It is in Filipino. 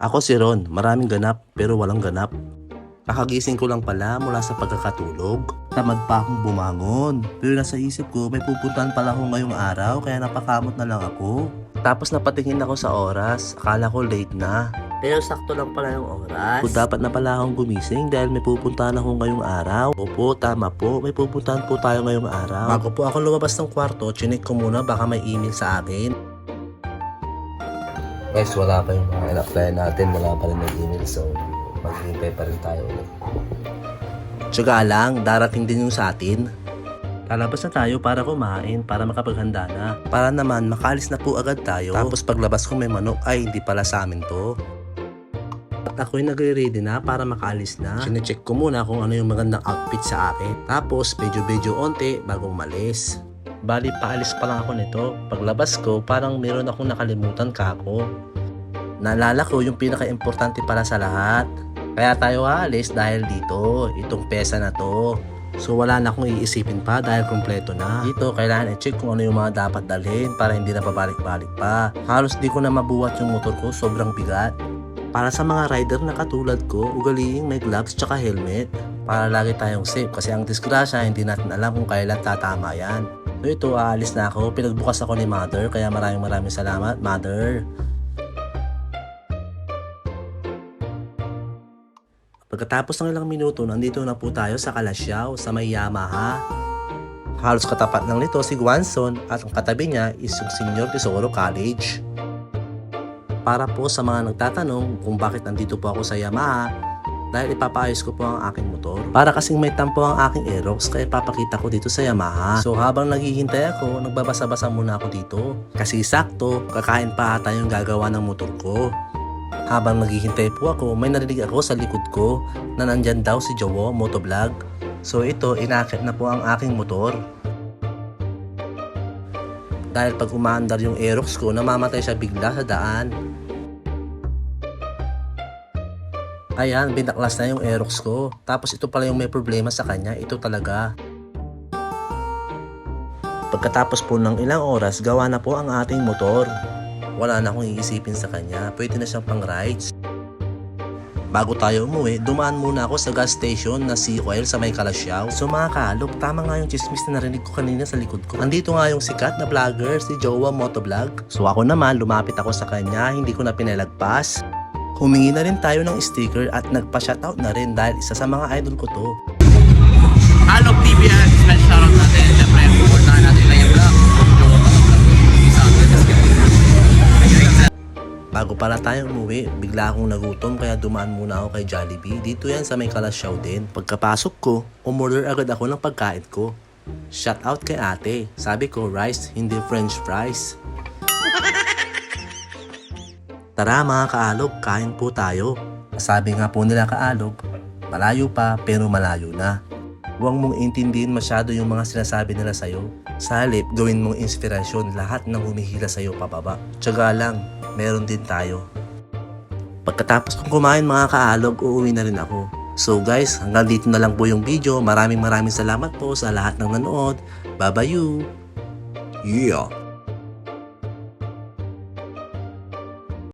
Ako si Ron, maraming ganap pero walang ganap. Kakagising ko lang pala mula sa pagkakatulog. Tamad pa akong bumangon. Pero nasa isip ko may pupuntahan pala ako ngayong araw kaya napakamot na lang ako. Tapos napatingin ako sa oras, akala ko late na. Pero sakto lang pala yung oras. Kung dapat na pala akong gumising dahil may pupuntahan ako ngayong araw. Opo, tama po, may pupuntahan po tayo ngayong araw. Bago po ako lumabas ng kwarto, chinek ko muna baka may email sa akin. Guys, wala pa yung mga in-apply natin, wala pa rin nag-email so maghihintay pa rin tayo ulit. Tsaga lang, darating din yung sa atin. Lalabas na tayo para kumain, para makapaghanda na. Para naman makaalis na po agad tayo. Tapos paglabas ko may manok, ay hindi pala sa amin to. At ako'y nagre-ready na para makaalis na. Sinecheck ko muna kung ano yung magandang outfit sa akin. Tapos medyo onte bago umalis. Bali paalis pa lang ako nito. Paglabas ko parang meron akong nakalimutan kako. Naalala ko yung pinaka-importante para sa lahat. Kaya tayo aalis dahil dito, itong pesa na to. So wala na akong iisipin pa dahil kompleto na. Dito kailangan i-check kung ano yung mga dapat dalhin para hindi na pabalik-balik pa. Halos di ko na mabuhat yung motor ko, sobrang bigat. Para sa mga rider na katulad ko, ugaliing may gloves tsaka helmet. Para lagi tayong safe kasi ang disgrasya hindi natin alam kung kailan tatama yan. So ito, aalis na ako. Pinagbukas ako ni Mother kaya maraming salamat Mother. Pagkatapos ng ilang minuto, nandito na po tayo sa Kalasyaw, sa may Yamaha. Halos katapat ng nito si Guanzon at ang katabi niya is yung Senior Tesoro College. Para po sa mga nagtatanong kung bakit nandito po ako sa Yamaha, dahil ipapaayos ko po ang aking motor. Para kasing may tampo ang aking Aerox kaya papakita ko dito sa Yamaha. So habang naghihintay ako, nagbabasa-basa muna ako dito. Kasi sakto, kakain pa ata yung gagawa ng motor ko. Habang naghihintay po ako, may narinig ako sa likod ko na nandyan daw si Jowo Motovlog. So ito, inakit na po ang aking motor. Dahil pag umaandar yung Aerox ko, namamatay siya bigla sa daan. Ayan, binaklas na yung Aerox ko. Tapos ito pala yung may problema sa kanya, ito talaga. Pagkatapos po ng ilang oras, gawa na po ang ating motor. Wala na akong iisipin sa kanya, pwede na siyang pang rides. Bago tayo umuwi, dumaan muna ako sa gas station na Sea Oil sa may Kalasyaw. So mga kaalog, tama nga yung chismis na narinig ko kanina sa likod ko. Nandito nga yung sikat na vlogger, si Jowa Motovlog. So ako naman, lumapit ako sa kanya, hindi ko na pinalagpas. Humingi na rin tayo ng sticker at nagpa-shoutout na rin dahil isa sa mga idol ko to. Alok TV at special shoutout natin. Siyempre, pupuntahan natin lang yung vlog. Bago pala tayo umuwi, bigla akong nagutom kaya dumaan muna ako kay Jollibee. Dito yan sa may Kalasyaw din. Pagkapasok ko, umorder agad ako ng pagkain ko. Shoutout kay ate. Sabi ko, rice, hindi french fries. Tara mga kaalog, kain po tayo. Sabi nga po nila kaalog, malayo pa pero malayo na. Huwag mong intindihin masyado yung mga sinasabi nila sa'yo. Sa halip, gawin mong inspirasyon lahat ng humihila sa'yo pababa. Tiyaga lang, meron din tayo. Pagkatapos kong kumain mga kaalog, uuwi na rin ako. So guys, hanggang dito na lang po yung video. Maraming salamat po sa lahat ng nanood. Bye-bye you! Yeah!